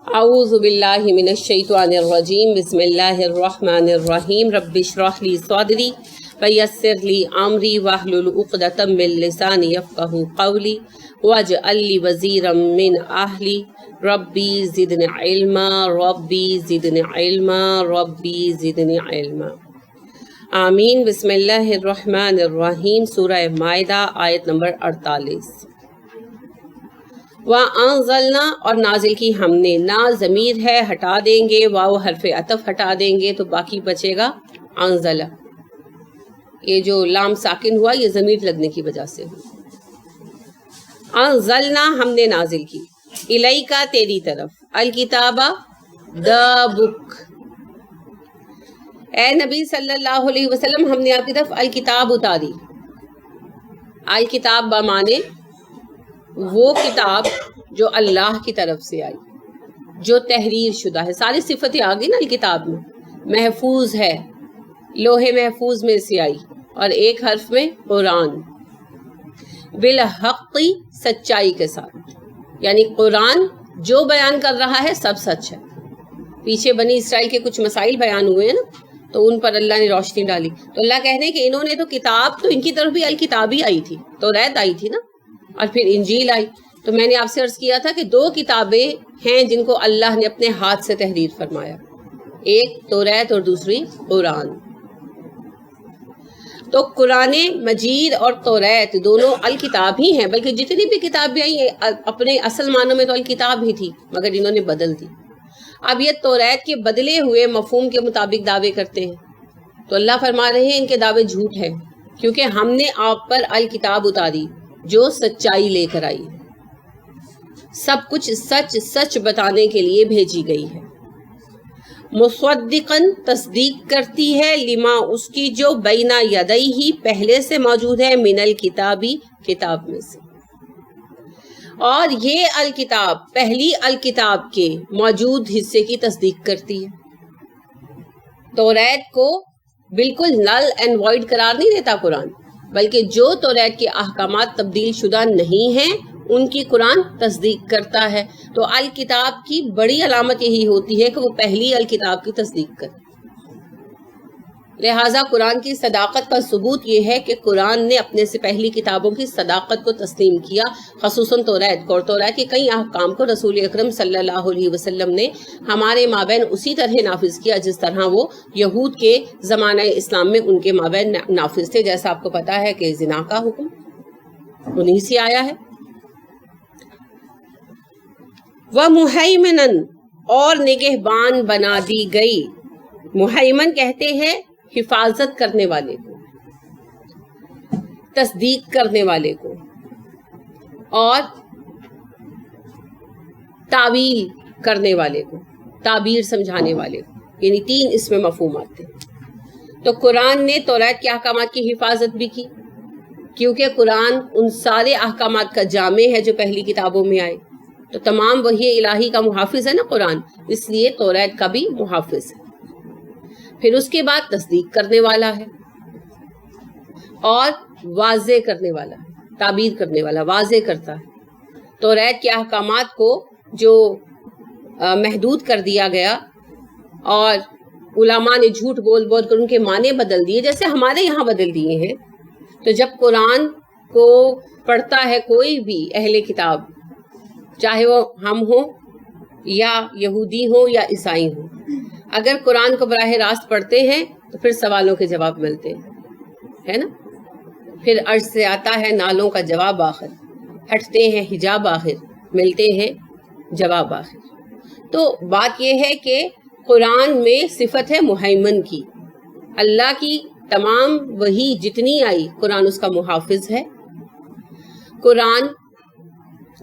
اعوذ باللہ من الشیطان الرجیم بسم اللہ الرحمن الرحیم رب اشرح لی صدری ویسر لی امری واحلل عقدۃ من لسانی یفقہوا قولی واجعل لی وزیرا من اہلی ربی زدنی علما ربی زدنی علما ربی زدنی علما آمین۔ بسم اللہ الرحمن الرحیم، سورہ مائدہ آیت نمبر 48۔ وَأَنزَلْنَا اور نازل کی ہم نے، نا ضمیر ہے ہٹا دیں گے، واو حرف عطف ہٹا دیں گے تو باقی بچے گا انزل۔ یہ جو لام ساکن ہوا یہ ضمیر لگنے کی وجہ سے ہوا۔ انزلنا ہم نے نازل کی، الیکا تیری طرف، الکتابہ دا بک، اے نبی صلی اللہ علیہ وسلم ہم نے آپ کی طرف الکتاب اتاری۔ الکتاب بمانے وہ کتاب جو اللہ کی طرف سے آئی، جو تحریر شدہ ہے، ساری صفتیں آ گئی نا الکتاب میں، محفوظ ہے، لوح محفوظ میں سے آئی، اور ایک حرف میں قرآن، بالحق سچائی کے ساتھ، یعنی قرآن جو بیان کر رہا ہے سب سچ ہے۔ پیچھے بنی اسرائیل کے کچھ مسائل بیان ہوئے ہیں نا، تو ان پر اللہ نے روشنی ڈالی، تو اللہ کہنے کہ انہوں نے تو کتاب، تو ان کی طرف بھی الکتاب ہی آئی تھی، توریت آئی تھی نا، اور پھر انجیل آئی۔ تو میں نے آپ سے عرض کیا تھا کہ دو کتابیں ہیں جن کو اللہ نے اپنے ہاتھ سے تحریر فرمایا، ایک توریت اور دوسری قرآن۔ تو قرآن مجید اور توریت دونوں الکتاب ہی ہیں، بلکہ جتنی بھی کتابیں آئی اپنے اصل معنوں میں تو الکتاب ہی تھی، مگر انہوں نے بدل دی۔ اب یہ توریت کے بدلے ہوئے مفہوم کے مطابق دعوے کرتے ہیں، تو اللہ فرما رہے ہیں ان کے دعوے جھوٹ ہیں، کیونکہ ہم نے آپ پر الکتاب اتاری جو سچائی لے کر آئی، سب کچھ سچ سچ بتانے کے لیے بھیجی گئی ہے۔ مصدقاً تصدیق کرتی ہے، لما اس کی جو بینا یدیہ پہلے سے موجود ہے، من الکتابی کتاب میں سے، اور یہ الکتاب پہلی الکتاب کے موجود حصے کی تصدیق کرتی ہے۔ توریت کو بالکل نل اینڈ وائڈ قرار نہیں دیتا قرآن، بلکہ جو توریت کے احکامات تبدیل شدہ نہیں ہیں ان کی قرآن تصدیق کرتا ہے۔ تو الکتاب کی بڑی علامت یہی ہوتی ہے کہ وہ پہلی الکتاب کی تصدیق کرے۔ لہٰذا قرآن کی صداقت کا ثبوت یہ ہے کہ قرآن نے اپنے سے پہلی کتابوں کی صداقت کو تسلیم کیا، خصوصاً توریت کو، اور توریت کے کئی احکام کو رسول اکرم صلی اللہ علیہ وسلم نے ہمارے مابین اسی طرح نافذ کیا جس طرح وہ یہود کے زمانہ اسلام میں ان کے مابین نافذ تھے۔ جیسا آپ کو پتا ہے کہ زنا کا حکم انہی سے آیا ہے۔ وَمُحَيْمِنًا اور نگہبان بنا دی گئی، محیمن کہتے ہیں حفاظت کرنے والے کو، تصدیق کرنے والے کو، اور تعویل کرنے والے کو، تعبیر سمجھانے والے کو، یعنی تین اس میں مفہوم آتے ہیں۔ تو قرآن نے توریت کے احکامات کی حفاظت بھی کی، کیونکہ قرآن ان سارے احکامات کا جامع ہے جو پہلی کتابوں میں آئے، تو تمام وحی الہی کا محافظ ہے نا قرآن، اس لیے توریت کا بھی محافظ ہے۔ پھر اس کے بعد تصدیق کرنے والا ہے اور واضح کرنے والا ہے، تعبیر کرنے والا، واضح کرتا ہے۔ توریت کے احکامات کو جو محدود کر دیا گیا اور علماء نے جھوٹ بول بول کر ان کے معنی بدل دیے، جیسے ہمارے یہاں بدل دیے ہیں، تو جب قرآن کو پڑھتا ہے کوئی بھی اہل کتاب، چاہے وہ ہم ہوں یا یہودی ہوں یا عیسائی ہوں، اگر قرآن کو براہ راست پڑھتے ہیں تو پھر سوالوں کے جواب ملتے ہیں، ہے نا؟ پھر عرض سے آتا ہے نالوں کا جواب آخر، ہٹتے ہیں حجاب آخر، ملتے ہیں جواب آخر۔ تو بات یہ ہے کہ قرآن میں صفت ہے محیمن کی، اللہ کی تمام وحی جتنی آئی قرآن اس کا محافظ ہے، قرآن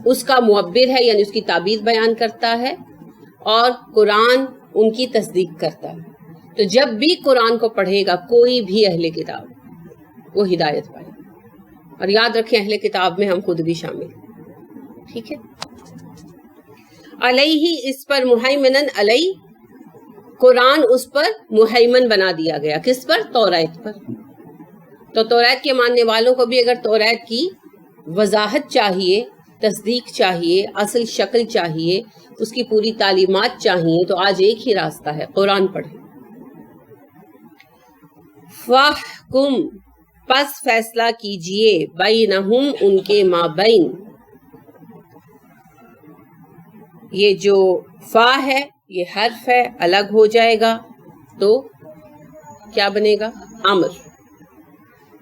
اس کا معبر ہے، یعنی اس کی تعبیر بیان کرتا ہے، اور قرآن ان کی تصدیق کرتا ہے۔ تو جب بھی قرآن کو پڑھے گا کوئی بھی اہل کتاب، وہ ہدایت پائے گا، اور یاد رکھیں اہل کتاب میں ہم خود بھی شامل ہیں، ٹھیک ہے؟ علیہ اس پر، محیمنن علیہ، قرآن اس پر محیمن بنا دیا گیا، کس پر؟ توریت پر۔ تو توریت کے ماننے والوں کو بھی اگر توریت کی وضاحت چاہیے تصدیق چاہیے، اصل شکل چاہیے، اس کی پوری تعلیمات چاہیے، تو آج ایک ہی راستہ ہے، قرآن پڑھیں۔ فاحکم، پس فیصلہ کیجئے، بینہم، ان کے مابین۔ یہ جو فا ہے یہ حرف ہے، الگ ہو جائے گا تو کیا بنے گا؟ امر۔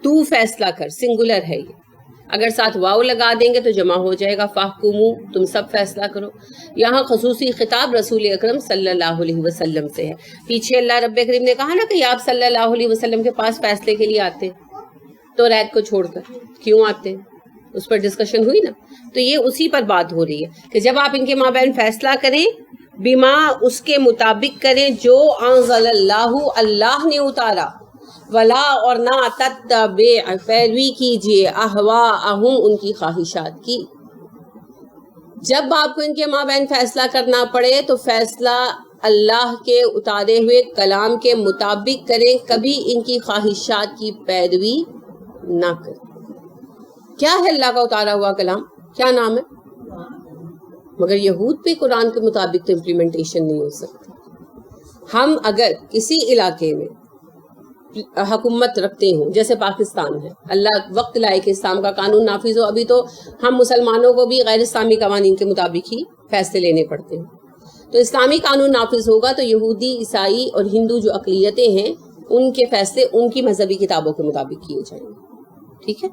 تو فیصلہ کر، سنگولر ہے یہ، اگر ساتھ واو لگا دیں گے تو جمع ہو جائے گا، فاحکمو، تم سب فیصلہ کرو۔ یہاں خصوصی خطاب رسول اکرم صلی اللہ علیہ وسلم سے ہے۔ پیچھے اللہ رب کریم نے کہا نا کہ آپ صلی اللہ علیہ وسلم کے پاس فیصلے کے لیے آتے تو ریت کو چھوڑ کر، کیوں آتے؟ اس پر ڈسکشن ہوئی نا، تو یہ اسی پر بات ہو رہی ہے کہ جب آپ ان کے مابین فیصلہ کریں، بما، اس کے مطابق کریں جو انزل اللہ، اللہ نے اتارا، ولا، اور نہ تتبع، پیروی کیجیے، اہواءہم، ان کی خواہشات کی۔ جب آپ کو ان کے مابین فیصلہ کرنا پڑے تو فیصلہ اللہ کے اتارے ہوئے کلام کے مطابق کریں، کبھی ان کی خواہشات کی پیروی نہ کریں۔ کیا ہے اللہ کا اتارا ہوا کلام؟ کیا نام ہے؟ مگر یہود پہ قرآن کے مطابق تو امپلیمنٹیشن نہیں ہو سکتی۔ ہم اگر کسی علاقے میں حکومت رکھتے ہوں، جیسے پاکستان ہے، اللہ وقت لائے کہ اسلام کا قانون نافذ ہو، ابھی تو ہم مسلمانوں کو بھی غیر اسلامی قوانین کے مطابق ہی فیصلے لینے پڑتے ہیں، تو اسلامی قانون نافذ ہوگا تو یہودی، عیسائی اور ہندو جو اقلیتیں ہیں ان کے فیصلے ان کی مذہبی کتابوں کے مطابق کیے جائیں گے، ٹھیک ہے؟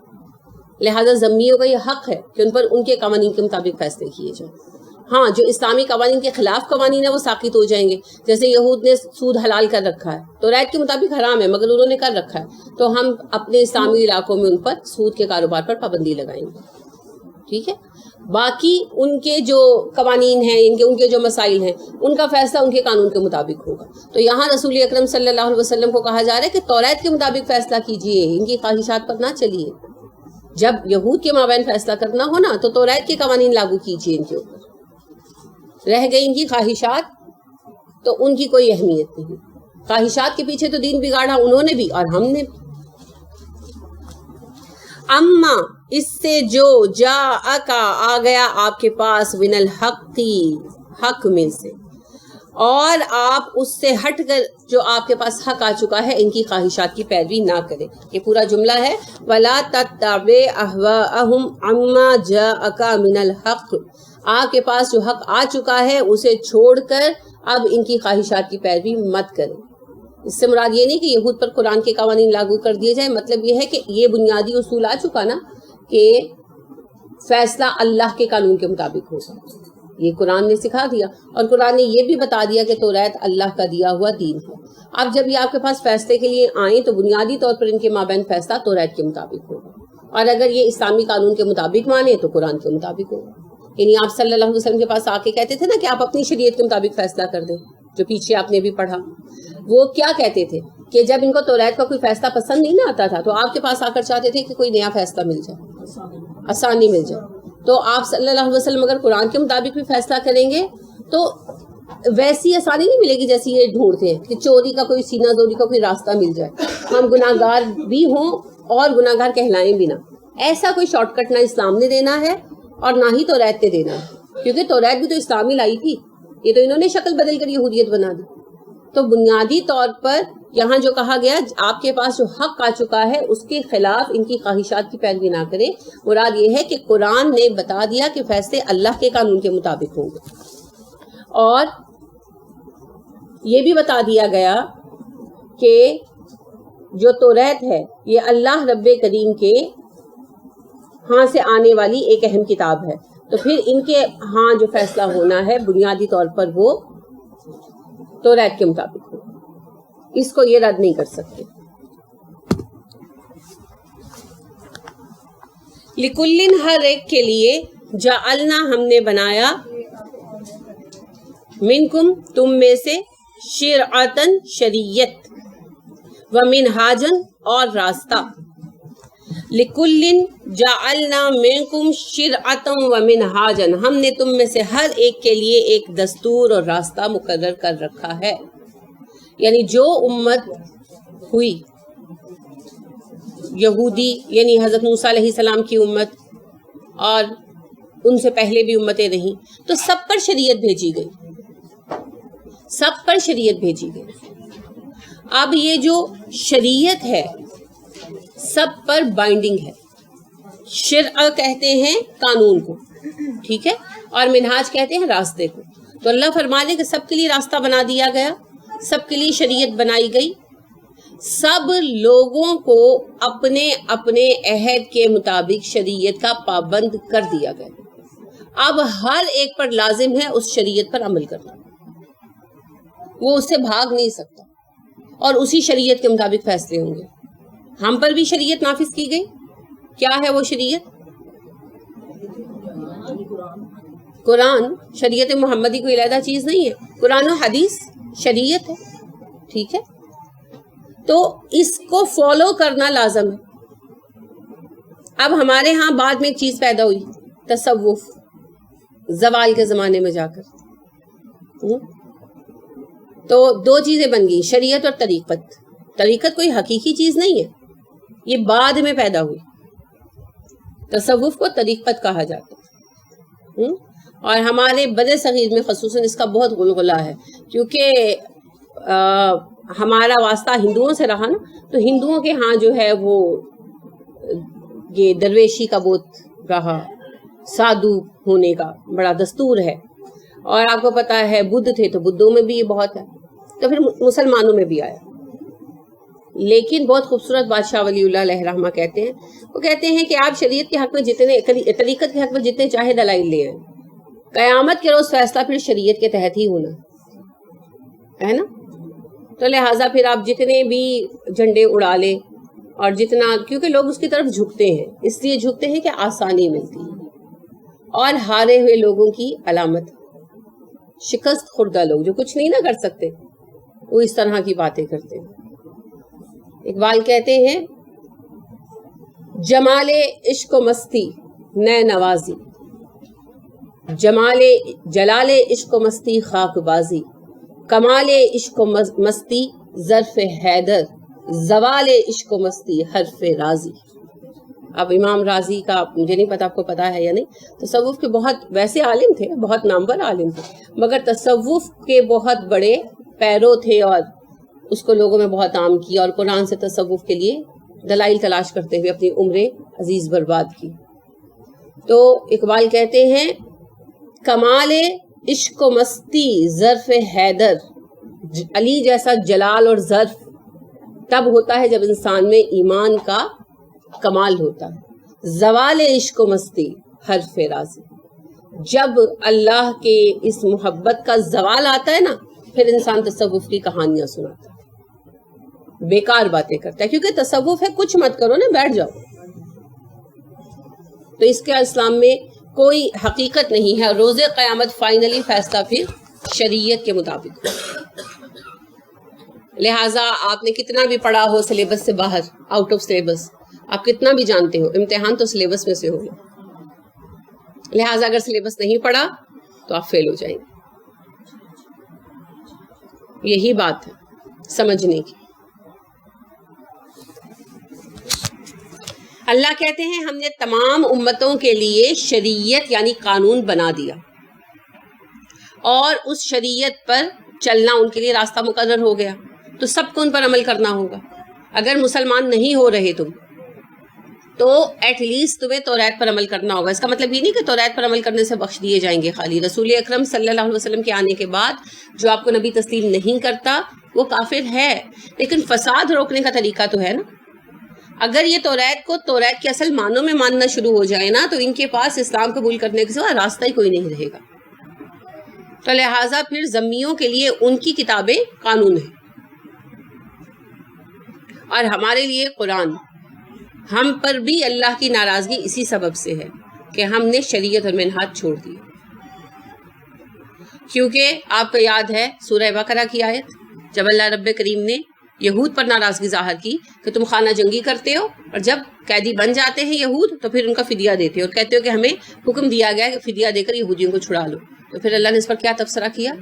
لہٰذا ذمیوں کا یہ حق ہے کہ ان پر ان کے قوانین کے مطابق فیصلے کیے جائیں۔ ہاں، جو اسلامی قوانین کے خلاف قوانین ہیں وہ ساقط ہو جائیں گے، جیسے یہود نے سود حلال کر رکھا ہے، تو ریت کے مطابق حرام ہے مگر انہوں نے کر رکھا ہے، تو ہم اپنے اسلامی علاقوں میں ان پر سود کے کاروبار پر پابندی لگائیں گے، ٹھیک ہے؟ باقی ان کے جو قوانین ہیں، ان کے جو مسائل ہیں، ان کا فیصلہ ان کے قانون کے مطابق ہوگا۔ تو یہاں رسول اکرم صلی اللہ علیہ وسلم کو کہا جا رہا ہے کہ توریت کے مطابق فیصلہ کیجئے، ان کی خواہشات پر نہ چلیے۔ جب یہود کے مابین فیصلہ کرنا ہو نا تو توریت کے قوانین لاگو کیجئے ان کے اوپر، رہ گئی ان کی خواہشات تو ان کی کوئی اہمیت نہیں۔ خواہشات کے پیچھے تو دین بگاڑا انہوں نے بھی اور ہم نے بھی۔ اما، اس سے جو جاءکا، آ گیا آپ کے پاس، من الحق، حق میں سے، اور آپ اس سے ہٹ کر جو آپ کے پاس حق آ چکا ہے ان کی خواہشات کی پیروی نہ کریں۔ یہ پورا جملہ ہے، وَلَا تَتَّبِعْ أَهْوَاءَهُمْ عَمَّا جَاءَكَ مِنَ الْحَقِّ، آپ کے پاس جو حق آ چکا ہے اسے چھوڑ کر اب ان کی خواہشات کی پیروی مت کریں۔ اس سے مراد یہ نہیں کہ یہود پر قرآن کے قوانین لاگو کر دیے جائیں، مطلب یہ ہے کہ یہ بنیادی اصول آ چکا نا کہ فیصلہ اللہ کے قانون کے مطابق ہوگا، یہ قرآن نے سکھا دیا، اور قرآن نے یہ بھی بتا دیا کہ توریت اللہ کا دیا ہوا دین ہے۔ اب جب یہ آپ کے پاس فیصلے کے لیے آئیں تو بنیادی طور پر ان کے مابین فیصلہ توریت کے مطابق ہوگا، اور اگر یہ اسلامی قانون کے مطابق مانے تو قرآن کے مطابق ہوگا۔ یعنی آپ صلی اللہ علیہ وسلم کے پاس آ کے کہتے تھے نا کہ آپ اپنی شریعت کے مطابق فیصلہ کر دیں، جو پیچھے آپ نے بھی پڑھا، وہ کیا کہتے تھے کہ جب ان کو توریت کا کوئی فیصلہ پسند نہیں نہ آتا تھا تو آپ کے پاس آ کر چاہتے تھے کہ کوئی نیا فیصلہ مل جائے، آسانی مل جائے۔ تو آپ صلی اللہ علیہ وسلم اگر قرآن کے مطابق بھی فیصلہ کریں گے تو ویسی آسانی نہیں ملے گی جیسی یہ ڈھونڈتے ہیں کہ چوری کا کوئی سینہ زوری کا کوئی راستہ مل جائے، ہم گناہ گار بھی ہوں اور گناہ گار کہلائیں بھی نہ۔ ایسا کوئی شارٹ کٹ نہ اسلام نے دینا ہے اور نہ ہی توریت نے دینا ہے، کیونکہ توریت بھی تو اسلامی لائی تھی، یہ تو انہوں نے شکل بدل کر یہودیت بنا دی۔ تو بنیادی طور پر یہاں جو کہا گیا آپ کے پاس جو حق آ چکا ہے اس کے خلاف ان کی خواہشات کی پیروی نہ کریں، مراد یہ ہے کہ قرآن نے بتا دیا کہ فیصلے اللہ کے قانون کے مطابق ہوں گے، اور یہ بھی بتا دیا گیا کہ جو توریت ہے یہ اللہ رب کریم کے ہاں سے آنے والی ایک اہم کتاب ہے، تو پھر ان کے ہاں جو فیصلہ ہونا ہے بنیادی طور پر وہ توریت کے مطابق ہو، اس کو یہ رد نہیں کر سکتے۔ لکلن، ہر ایک کے لیے، جعلنا، ہم نے بنایا، منکم، تم میں سے، شرعتن، شریعت، ومنہاجن، اور راستہ۔ لکلن جعلنا منکم شرعتن ومنہاجن، ہم نے تم میں سے ہر ایک کے لیے ایک دستور اور راستہ مقرر کر رکھا ہے۔ یعنی جو امت ہوئی یہودی، یعنی حضرت موسیٰ علیہ السلام کی امت، اور ان سے پہلے بھی امتیں رہیں, تو سب پر شریعت بھیجی گئی, سب پر شریعت بھیجی گئی. اب یہ جو شریعت ہے سب پر بائنڈنگ ہے. شرع کہتے ہیں قانون کو, ٹھیک ہے, اور منہاج کہتے ہیں راستے کو. تو اللہ فرما دے کہ سب کے لیے راستہ بنا دیا گیا, سب کے لیے شریعت بنائی گئی, سب لوگوں کو اپنے اپنے عہد کے مطابق شریعت کا پابند کر دیا گیا. اب ہر ایک پر لازم ہے اس شریعت پر عمل کرنا, وہ اس سے بھاگ نہیں سکتا, اور اسی شریعت کے مطابق فیصلے ہوں گے. ہم پر بھی شریعت نافذ کی گئی. کیا ہے وہ شریعت؟ قرآن. شریعت محمدی کوئی علیحدہ چیز نہیں ہے, قرآن و حدیث شریعت ہے, ٹھیک ہے. تو اس کو فالو کرنا لازم ہے. اب ہمارے ہاں بعد میں ایک چیز پیدا ہوئی, تصوف, زوال کے زمانے میں جا کر. تو دو چیزیں بن گئی, شریعت اور طریقت. طریقت کوئی حقیقی چیز نہیں ہے, یہ بعد میں پیدا ہوئی. تصوف کو طریقت کہا جاتا ہے, اور ہمارے بر صغیر میں خصوصاً اس کا بہت غلغلہ ہے, کیونکہ ہمارا واسطہ ہندوؤں سے رہا نا, تو ہندوؤں کے ہاں جو ہے وہ یہ درویشی کا بہت رہا, سادھو ہونے کا بڑا دستور ہے. اور آپ کو پتا ہے بدھ تھے تو بدھوں میں بھی یہ بہت ہے, تو پھر مسلمانوں میں بھی آیا. لیکن بہت خوبصورت بادشاہ ولی اللہ علیہ رحمہ کہتے ہیں, وہ کہتے ہیں کہ آپ شریعت کے حق میں جتنے, طریقت کے حق میں جتنے چاہے دلائل لے آئیں, قیامت کے روز فیصلہ پھر شریعت کے تحت ہی ہونا ہے نا. تو لہٰذا پھر آپ جتنے بھی جھنڈے اڑا لیں, اور جتنا, کیونکہ لوگ اس کی طرف جھکتے ہیں, اس لیے جھکتے ہیں کہ آسانی ملتی ہے, اور ہارے ہوئے لوگوں کی علامت شکست خوردہ لوگ جو کچھ نہیں نہ کر سکتے, وہ اس طرح کی باتیں کرتے ہیں. اقبال کہتے ہیں جمال عشق و مستی نئے نوازی, جلال عشق و مستی خاک بازی, کمال عشق و مستی ظرف حیدر, زوال عشق و مستی حرف رازی. اب امام رازی کا مجھے نہیں پتا, آپ کو پتا ہے یا نہیں, تصوف کے بہت ویسے عالم تھے, بہت نامور عالم تھے, مگر تصوف کے بہت بڑے پیرو تھے, اور اس کو لوگوں میں بہت عام کیا, اور قرآن سے تصوف کے لیے دلائل تلاش کرتے ہوئے اپنی عمر عزیز برباد کی. تو اقبال کہتے ہیں کمال عشق و مستی ظرف حیدر, علی جیسا جلال اور ظرف تب ہوتا ہے جب انسان میں ایمان کا کمال ہوتا ہے. زوال عشق و مستی حرف رازی, جب اللہ کے اس محبت کا زوال آتا ہے نا, پھر انسان تصوف کی کہانیاں سناتا ہے, بیکار باتیں کرتا ہے, کیونکہ تصوف ہے کچھ مت کرو نا, بیٹھ جاؤ. تو اس کے اسلام میں کوئی حقیقت نہیں ہے. روز قیامت فائنلی فیصلہ پھر شریعت کے مطابق. لہٰذا آپ نے کتنا بھی پڑھا ہو سلیبس سے باہر, آؤٹ آف سلیبس, آپ کتنا بھی جانتے ہو, امتحان تو سلیبس میں سے ہوگا. لہٰذا اگر سلیبس نہیں پڑھا تو آپ فیل ہو جائیں گے. یہی بات ہے سمجھنے کی. اللہ کہتے ہیں ہم نے تمام امتوں کے لیے شریعت یعنی قانون بنا دیا, اور اس شریعت پر چلنا ان کے لیے راستہ مقرر ہو گیا. تو سب کو ان پر عمل کرنا ہوگا. اگر مسلمان نہیں ہو رہے تم, تو ایٹ لیسٹ تمہیں توریت پر عمل کرنا ہوگا. اس کا مطلب یہ نہیں کہ توریت پر عمل کرنے سے بخش دیے جائیں گے خالی. رسول اکرم صلی اللہ علیہ وسلم کے آنے کے بعد جو آپ کو نبی تسلیم نہیں کرتا وہ کافر ہے, لیکن فساد روکنے کا طریقہ تو ہے نا. اگر یہ توریت کے اصل معنوں میں ماننا شروع ہو جائے نا, تو ان کے پاس اسلام قبول کرنے کے سوا راستہ ہی کوئی نہیں رہے گا. تو لہٰذا پھر ذمیوں کے لیے ان کی کتابیں قانون ہیں, اور ہمارے لیے قرآن. ہم پر بھی اللہ کی ناراضگی اسی سبب سے ہے کہ ہم نے شریعت اور منہاج چھوڑ دی. کیونکہ آپ کو یاد ہے سورہ بقرہ کی آیت, جب اللہ رب کریم نے یہود پر ناراضگی ظاہر کی کہ تم خانہ جنگی کرتے ہو, اور جب قیدی بن جاتے ہیں یہود تو پھر ان کا فدیہ دیتے ہو, اور کہتے ہو کہ ہمیں حکم دیا گیا کہ فدیہ دے کر یہودیوں کو چھڑا لو. تو پھر اللہ نے اس پر کیا تبصرہ کیا,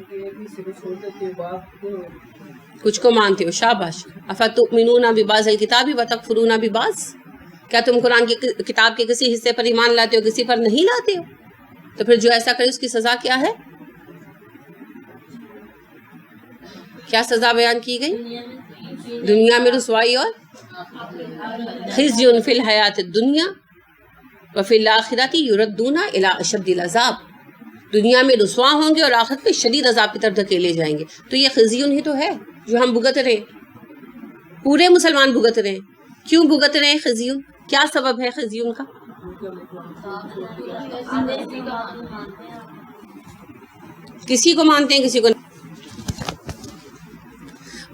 کچھ کو مانتے ہو, شاباش. افتؤمنون ببعض الکتاب وتکفرون ببعض, کیا تم قرآن کی کتاب کے کسی حصے پر ایمان لاتے ہو, کسی پر نہیں لاتے ہو؟ تو پھر جو ایسا کرے اس کی سزا کیا ہے؟ کیا سزا بیان کی گئی؟ دنیا میں رسوائی اور خزی فی الحیات الدنیا وفی الآخرۃ یردون الی اشد العذاب. دنیا میں رسوا ہوں گے اور آخرت میں شدید عذاب کی طرف دھکیلے جائیں گے. تو یہ خزیون ہی تو ہے جو ہم بھگت رہے ہیں، پورے مسلمان بھگت رہے ہیں. کیوں بھگت رہے ہیں خزیون؟ کیا سبب ہے خزیون کا؟ کسی کو مانتے ہیں کسی کو.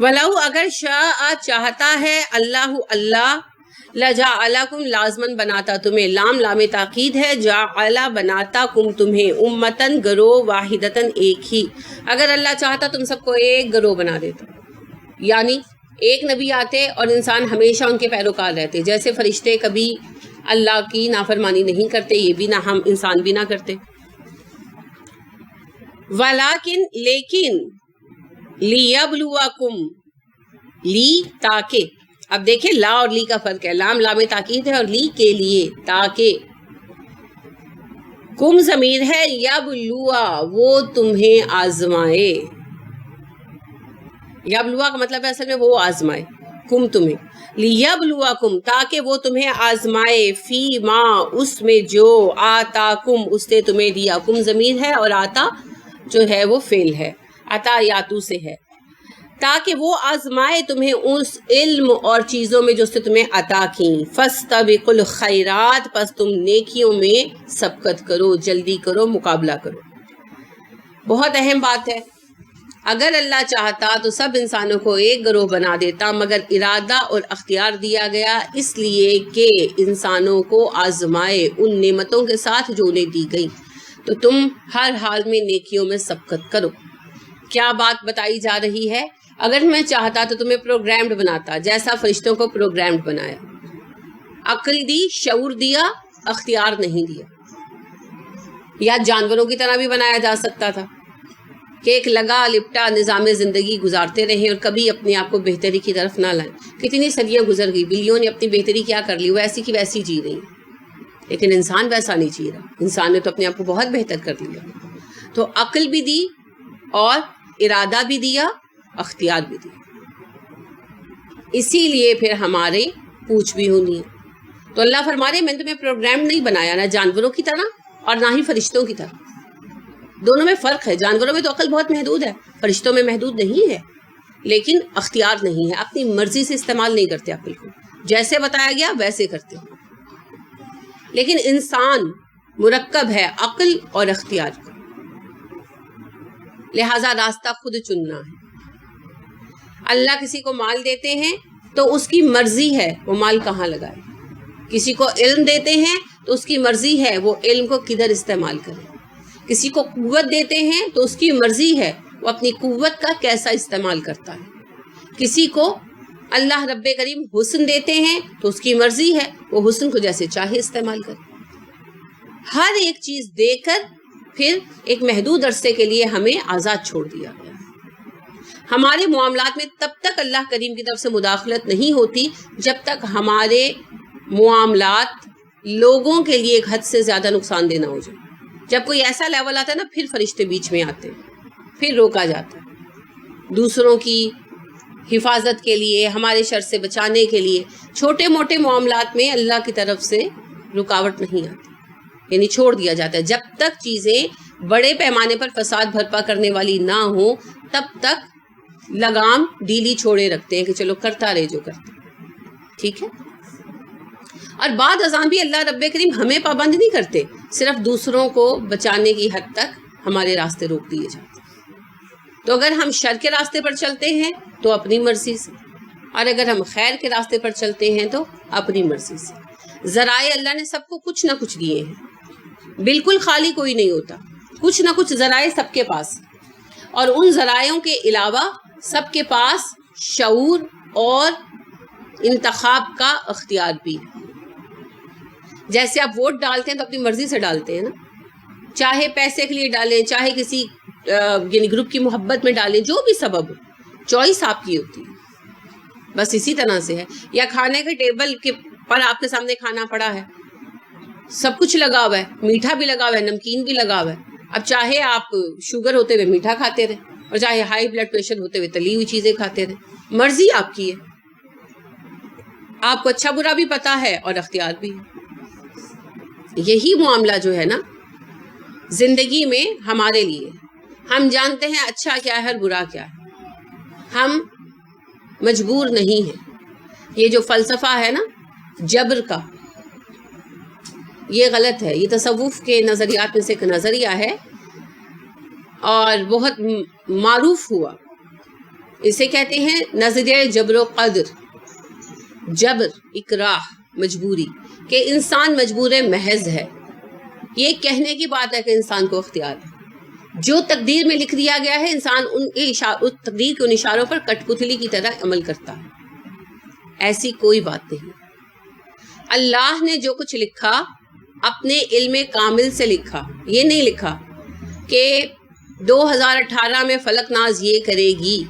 وَلَوْ اگر شاء چاہتا ہے اللہ اللہ لَجَعَلَكُمْ لازمن بناتا تمہیں، لام تاکید ہے، جعل بناتا کم تمہیں، امتن گروہ، واحدتن ایک ہی. اگر اللہ چاہتا تم سب کو ایک گروہ بنا دیتا، یعنی ایک نبی آتے اور انسان ہمیشہ ان کے پیروکار رہتے. جیسے فرشتے کبھی اللہ کی نافرمانی نہیں کرتے، یہ بھی نہ ہم انسان بھی نہ کرتے. ولیکن لیکن لیبلوکم، لی تاکہ، اب دیکھیں لا اور لی کا فرق ہے، لام تاکید ہے اور لی کے لیے، تاکہ. کم ضمیر ہے، یبلوا وہ تمہیں آزمائے. یبلوا کا مطلب ہے اصل میں وہ آزمائے، کم تمہیں، لیبلوکم تاکہ وہ تمہیں آزمائے، فی ما اس میں جو، آتاکم اس نے تمہیں دیا. کم ضمیر ہے اور آتا جو ہے وہ فعل ہے، عطا یاتو سے ہے. تاکہ وہ آزمائے تمہیں اس علم اور چیزوں میں جو اس نے تمہیں عطا کی. فاستبقوا الخیرات پس تم نیکیوں میں سبقت کرو، جلدی کرو، مقابلہ کرو. بہت اہم بات ہے. اگر اللہ چاہتا تو سب انسانوں کو ایک گروہ بنا دیتا، مگر ارادہ اور اختیار دیا گیا اس لیے کہ انسانوں کو آزمائے ان نعمتوں کے ساتھ جو انہیں دی گئی. تو تم ہر حال میں نیکیوں میں سبقت کرو. کیا بات بتائی جا رہی ہے؟ اگر میں چاہتا تو تمہیں پروگرامڈ بناتا، جیسا فرشتوں کو پروگرامڈ بنایا. عقل دی، شعور دیا، اختیار نہیں دیا. یا جانوروں کی طرح بھی بنایا جا سکتا تھا کہ ایک لگا لپٹا نظام زندگی گزارتے رہیں اور کبھی اپنے آپ کو بہتری کی طرف نہ لائیں. کتنی صدیاں گزر گئی، بلیوں نے اپنی بہتری کیا کر لی، وہ ایسی کی ویسی جی رہی. لیکن انسان ویسا نہیں جی رہا، انسان نے تو اپنے آپ کو بہت بہتر کر لیا. تو عقل بھی دی اور ارادہ بھی دیا، اختیار بھی دیا. اسی لیے پھر ہمارے پوچھ بھی ہونی ہے. تو اللہ فرما رہے میں نے تمہیں پروگرام نہیں بنایا، نہ جانوروں کی طرح اور نہ ہی فرشتوں کی طرح. دونوں میں فرق ہے. جانوروں میں تو عقل بہت محدود ہے، فرشتوں میں محدود نہیں ہے، لیکن اختیار نہیں ہے، اپنی مرضی سے استعمال نہیں کرتے عقل کو، جیسے بتایا گیا ویسے کرتے ہیں. لیکن انسان مرکب ہے عقل اور اختیار کا، لہذا راستہ خود چننا ہے. اللہ کسی کو مال دیتے ہیں تو اس کی مرضی ہے وہ مال کہاں لگائے. کسی کو علم دیتے ہیں تو اس کی مرضی ہے وہ علم کو کدھر استعمال کرے. کسی کو قوت دیتے ہیں تو اس کی مرضی ہے وہ اپنی قوت کا کیسا استعمال کرتا ہے. کسی کو اللہ رب کریم حسن دیتے ہیں تو اس کی مرضی ہے وہ حسن کو جیسے چاہے استعمال کرے. ہر ایک چیز دے کر پھر ایک محدود عرصے کے لیے ہمیں آزاد چھوڑ دیا گیا. ہمارے معاملات میں تب تک اللہ کریم کی طرف سے مداخلت نہیں ہوتی جب تک ہمارے معاملات لوگوں کے لیے ایک حد سے زیادہ نقصان دہ نہ ہو جائے. جب کوئی ایسا لیول آتا ہے نا، پھر فرشتے بیچ میں آتے ہیں، پھر روکا جاتا ہے. دوسروں کی حفاظت کے لیے، ہمارے شر سے بچانے کے لیے چھوٹے موٹے معاملات میں اللہ کی طرف سے رکاوٹ نہیں آتی، یعنی چھوڑ دیا جاتا ہے. جب تک چیزیں بڑے پیمانے پر فساد برپا کرنے والی نہ ہوں تب تک لگام ڈھیلی چھوڑے رکھتے ہیں کہ چلو کرتا رہے جو کرتے. ٹھیک ہے. اور بعد ازاں بھی اللہ رب کریم ہمیں پابند نہیں کرتے، صرف دوسروں کو بچانے کی حد تک ہمارے راستے روک دیے جاتے. تو اگر ہم شر کے راستے پر چلتے ہیں تو اپنی مرضی سے، اور اگر ہم خیر کے راستے پر چلتے ہیں تو اپنی مرضی سے. ذرائع اللہ نے سب کو کچھ نہ کچھ دیے ہیں، بالکل خالی کوئی نہیں ہوتا. کچھ نہ کچھ ذرائع سب کے پاس، اور ان ذرائعوں کے علاوہ سب کے پاس شعور اور انتخاب کا اختیار بھی. جیسے آپ ووٹ ڈالتے ہیں تو اپنی مرضی سے ڈالتے ہیں نا، چاہے پیسے کے لیے ڈالیں، چاہے کسی یعنی گروپ کی محبت میں ڈالیں، جو بھی سبب ہو، چوائس آپ کی ہوتی ہے. بس اسی طرح سے ہے. یا کھانے کے ٹیبل کے پر آپ کے سامنے کھانا پڑا ہے، سب کچھ لگا ہوا ہے، میٹھا بھی لگا ہوا ہے، نمکین بھی لگا ہوا ہے. اب چاہے آپ شوگر ہوتے ہوئے میٹھا کھاتے رہے اور چاہے ہائی بلڈ پریشر ہوتے ہوئے تلی ہوئی چیزیں کھاتے رہے، مرضی آپ کی ہے. آپ کو اچھا برا بھی پتا ہے اور اختیار بھی ہے. یہی معاملہ جو ہے نا زندگی میں ہمارے لیے، ہم جانتے ہیں اچھا کیا ہے اور برا کیا ہے، ہم مجبور نہیں ہیں. یہ جو فلسفہ ہے نا جبر کا، یہ غلط ہے. یہ تصوف کے نظریات میں سے ایک نظریہ ہے اور بہت معروف ہوا. اسے کہتے ہیں نظریہ جبر و قدر. جبر اکراہ، مجبوری، کہ انسان مجبور محض ہے. یہ کہنے کی بات ہے کہ انسان کو اختیار ہے. جو تقدیر میں لکھ دیا گیا ہے انسان اس تقدیر کے ان اشاروں پر کٹ پتلی کی طرح عمل کرتا ہے. ایسی کوئی بات نہیں. اللہ نے جو کچھ لکھا اپنے علم کامل سے لکھا. یہ نہیں لکھا کہ 2018 میں فلک ناز یہ کرے گی،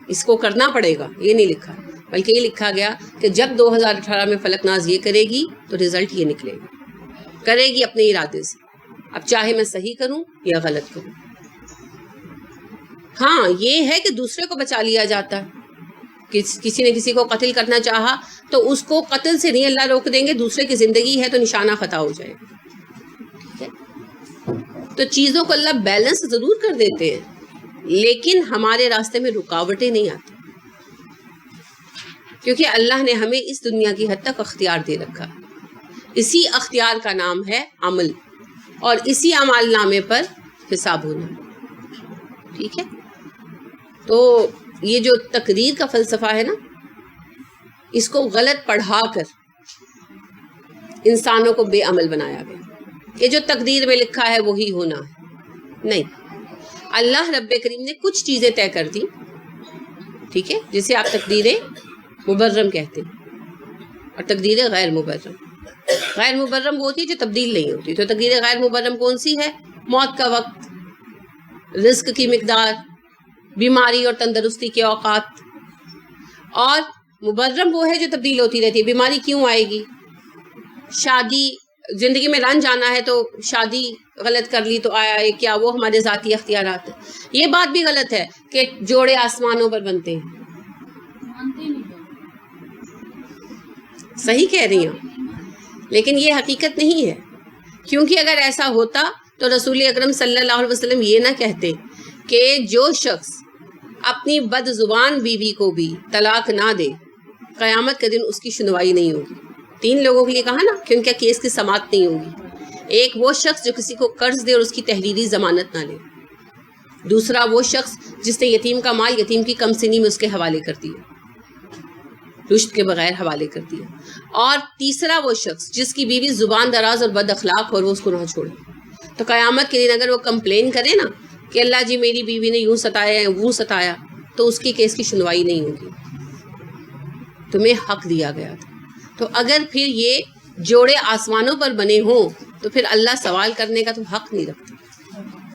اس کو کرنا پڑے گا، یہ نہیں لکھا. بلکہ یہ لکھا گیا کہ جب 2018 میں فلک ناز یہ کرے گی تو رزلٹ یہ نکلے گا. کرے گی اپنے ارادے سے. اب چاہے میں صحیح کروں یا غلط کروں. ہاں یہ ہے کہ دوسرے کو بچا لیا جاتا ہے. کسی نے کسی کو قتل کرنا چاہا تو اس کو قتل سے نہیں اللہ روک دیں گے، دوسرے کی زندگی ہے تو نشانہ خطا ہو جائے گا. ٹھیک ہے، تو چیزوں کو اللہ بیلنس ضرور کر دیتے ہیں لیکن ہمارے راستے میں رکاوٹیں نہیں آتی، کیونکہ اللہ نے ہمیں اس دنیا کی حد تک اختیار دے رکھا. اسی اختیار کا نام ہے عمل اور اسی اعمال نامے پر حساب ہونا. ٹھیک ہے، تو یہ جو تقدیر کا فلسفہ ہے نا، اس کو غلط پڑھا کر انسانوں کو بے عمل بنایا گیا. یہ جو تقدیر میں لکھا ہے وہی ہونا ہے، نہیں. اللہ رب کریم نے کچھ چیزیں طے کر دی، ٹھیک ہے، جسے آپ تقدیر مبرم کہتے ہیں اور تقدیر غیر مبرم. غیر مبرم وہ ہوتی ہے جو تبدیل نہیں ہوتی. تو تقدیر غیر مبرم کون سی ہے؟ موت کا وقت، رزق کی مقدار، بیماری اور تندرستی کے اوقات. اور مبرم وہ ہے جو تبدیل ہوتی رہتی ہے. بیماری کیوں آئے گی؟ شادی، زندگی میں رنج آنا ہے تو شادی غلط کر لی تو آیا ہے کیا؟ وہ ہمارے ذاتی اختیارات ہیں. یہ بات بھی غلط ہے کہ جوڑے آسمانوں پر بنتے ہیں. صحیح کہہ رہی ہوں لیکن یہ حقیقت نہیں ہے، کیونکہ اگر ایسا ہوتا تو رسول اکرم صلی اللہ علیہ وسلم یہ نہ کہتے کہ جو شخص اپنی بد زبان بیوی کو بھی طلاق نہ دے قیامت کے دن اس کی سنوائی نہیں ہوگی. 3 لوگوں کے لیے کہا نا کہ ان کے کیس کی سماعت نہیں ہوگی. ایک وہ شخص جو کسی کو قرض دے اور اس کی تحریری ضمانت نہ لے. دوسرا وہ شخص جس نے یتیم کا مال یتیم کی کم سنی میں اس کے حوالے کر دیا، رشد کے بغیر حوالے کر دیا. اور تیسرا وہ شخص جس کی بیوی زبان دراز اور بد اخلاق اور وہ اس کو نہ چھوڑے. تو قیامت کے دن اگر وہ کمپلین کرے نا کہ اللہ جی میری بیوی نے یوں ستایا ہے وہ ستایا، تو اس کی کیس کی سنوائی نہیں ہوگی. تمہیں حق دیا گیا تھا. تو اگر پھر یہ جوڑے آسمانوں پر بنے ہوں تو پھر اللہ سوال کرنے کا تو حق نہیں رکھتا.